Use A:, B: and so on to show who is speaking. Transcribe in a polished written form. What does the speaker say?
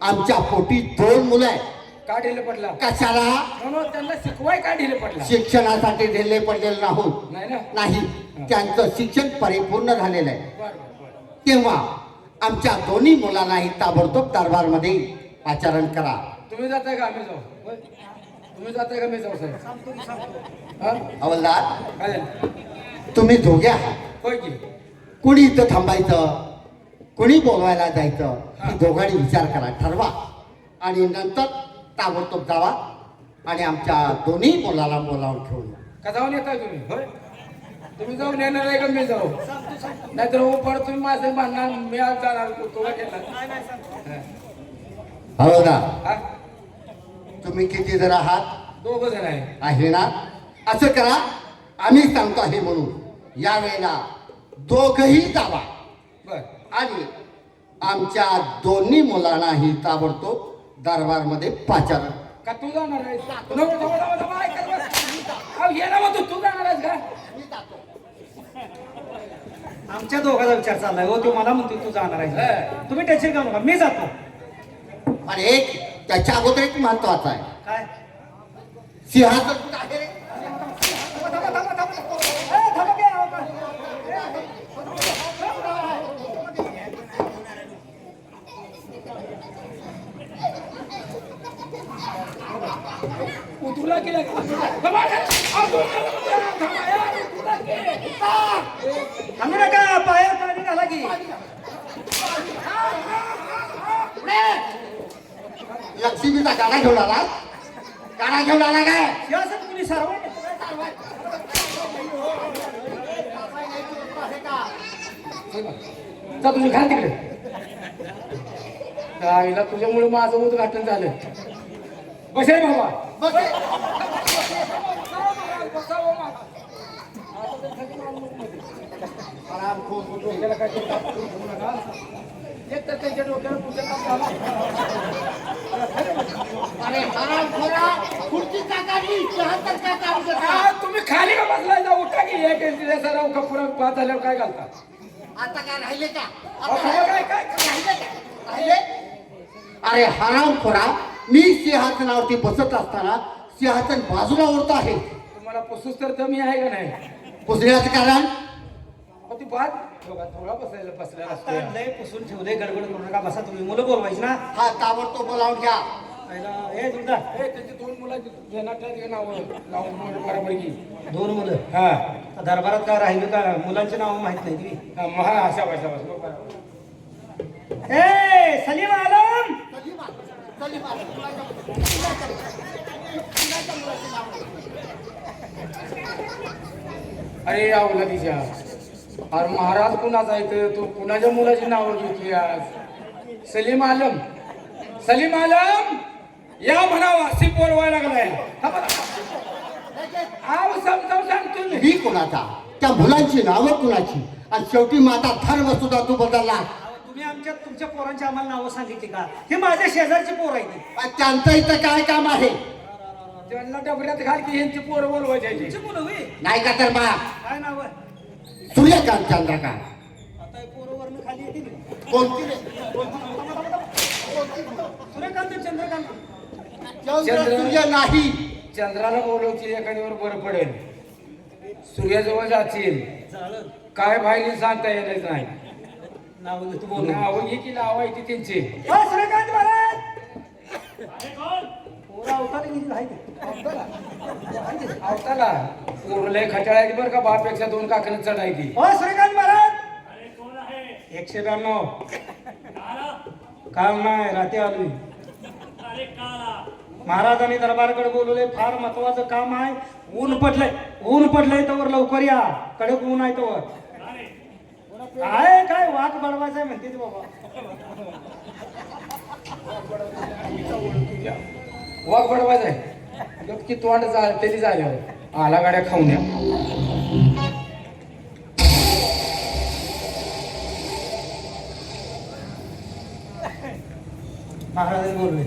A: आमच्या पोटी 2 मुलं आहेत.
B: का ढिले पडला?
A: कशाला?
B: म्हणून त्यांना शिकवाय का ढिले पडला?
A: शिक्षणासाठी ढिले पडलेले नाहोत.
B: नाही ना?
A: नाही, त्यांचं शिक्षण परिपूर्ण झालेलं आहे.
B: बरं.
A: तेव्हा आमच्या दोन्ही मुलांनाही ताबडतोब दरबारमध्ये आचरण करा.
B: तुम्ही जाताय का आम्ही जाऊ? होय? तुम्ही जाताय का मी जाऊ साहेब? हा?
A: हवलदार,
B: काय झालं?
A: तुम्ही दोघे आहात.
B: होय की?
A: कुणी इथं थांबायचं, कुणी बोलवायला जायचं, ही दोघांनी विचार करा, ठरवा आणि नंतर ताबडतोब जावा आणि आमच्या दोन्ही मुलाला बोलावून घेऊन या.
B: का जाऊन येताय तुम्ही? होय? तुम्ही जाऊन येणार आहे का मी जाऊ? नाहीतर हो पण तुम्ही माझं म्हणणार मी आज जाणार तुला केला.
A: हवलदार,
B: हा?
A: तुम्ही किती जण आहात?
B: 2 जण आहे.
A: आहे ना? असं करा, आम्ही सांगतो आहे म्हणून या वेळेला दोघही जावा
B: बर.
A: आणि आमच्या दोन्ही मुलांनाही ताबडतोब दरबारमध्ये पाचारण.
B: का तू जाणार आहेस? नको, ऐकत बस. अहो, ये ना मग तू जाणार आहेस का?
C: आमच्या दोघांचा विचार चाललाय हो. तू मला म्हणतो तू जाणार आहे, तुम्ही टेन्शन घेऊ नका, मी जातो.
A: आणि एक त्याच्या अगोदर एक महत्वाचं आहे.
C: काय?
A: सिंहासन कुठं आहे रे?
B: तुला केलं का?
C: थांबू नका, पायावर पाणी घाला की.
A: लक्ष्मीचा गाडा घेऊन आला? गाडा घेऊन आला काय?
C: सिंहासन कुणी सर्व
B: जा तुझी घाल तिकडे. आईला तुझ्यामुळे माझं उद्घाटन झालं. बसे बाबा. एक तर त्यांच्या डोक्याला पुढच्या ताप झाला.
A: अरे हरामखोरा, खुर्चीचा गाडी, सिंहासन का काम करता?
B: आ, तुम्ही खाली का बसलाय? जा उठा की. एक सराव का पुरा पाच झाल्यावर काय घालता?
A: आता काय राहिले का?
B: अहो, काय काय
A: राहिले का? राहिले? अरे हरामखोरा, मी सिंहासनावरती बसत असताना सिंहासन बाजूला ओढतो आहे.
B: तुम्हाला पुसूस तर दमी आहे का नाही?
A: पुसण्याचं कारण?
B: अहो, ती बात थोडा बसलेला असतो.
C: लय पुसून ठेवले, गडबड करू नका, बसा तुम्ही. मुलं बोलवायची ना.
A: हा ताबडतोब बोलावून घ्या.
C: हे दुर्गा,
B: ए, त्यांची 2 मुलाची नाटकाची नावं लावून बरोबर की.
C: 2 मुलं.
B: हा.
C: दरबारात काय राहिलं का? मुलांची नाव माहित नाही तुम्ही?
B: हा, महा अशा बरोबर.
C: ए सलीम आलम,
B: अरे आवला तिच्या. अरे महाराज कुणाचा आहे? तू कुणाच्या मुलाची नावं घेतली आज? सलीम आलम. सलीम आलम या म्हणावा. सी बोलवायला लागलाय. आव समजावून सांगतो मी.
A: मी कुणाचा? त्या मुलांची नावं कुणाची? आणि शेवटी माझा धर्म सुद्धा तू बदलला.
C: तुम्ही तुमच्या पोरांची आम्हाला नावं सांगितली का? हे माझ्या शेजारची पोर आहे ती.
A: त्यांचं इथं काय काम आहे?
B: त्यांना डबऱ्यात घाल की यांची पोरं बोलवायची.
C: तुमची मुलं होई?
A: नाही का तर बा
C: काय नाव आहे?
A: सूर्यकांत चंद्रकांत.
C: आता हे पोरं वरनं खाली येतील.
A: कोणती रे?
C: सूर्यकांत चंद्रकांत.
A: चंद्र सूर्य नाही.
B: चंद्राला बोलवची एखाद्यावर बरं पडेल. सूर्याजवळ जातील.
C: झालं.
B: काय बाहेर सांगता येणार नाही.
C: नाव तू बोल.
B: नाव ही की नाव आहे ती त्यांची.
C: सूर्यकांत महाराज. पोरं अवतारी गेली आहे ते.
B: आवताला पोरलय खटाळायची बरं का. बापेक्षा 2 काकणं चढायची.
C: सूर्यकांत महाराज. 192. काल नाही रात्री आलोय. महाराजांनी दरबारकडे बोलवले. फार महत्वाचं काम आहे. ऊन पडलंय तवर लवकर या. कडक ऊन आहे तवर. काय वाघ बडवायचा म्हणते ते बाबा.
B: वाघ बडवायचा आहे. गपकी तोंड त्याची झाल्यावर आला गाड्या खाऊन द्या.
C: महाराजांनी बोलले.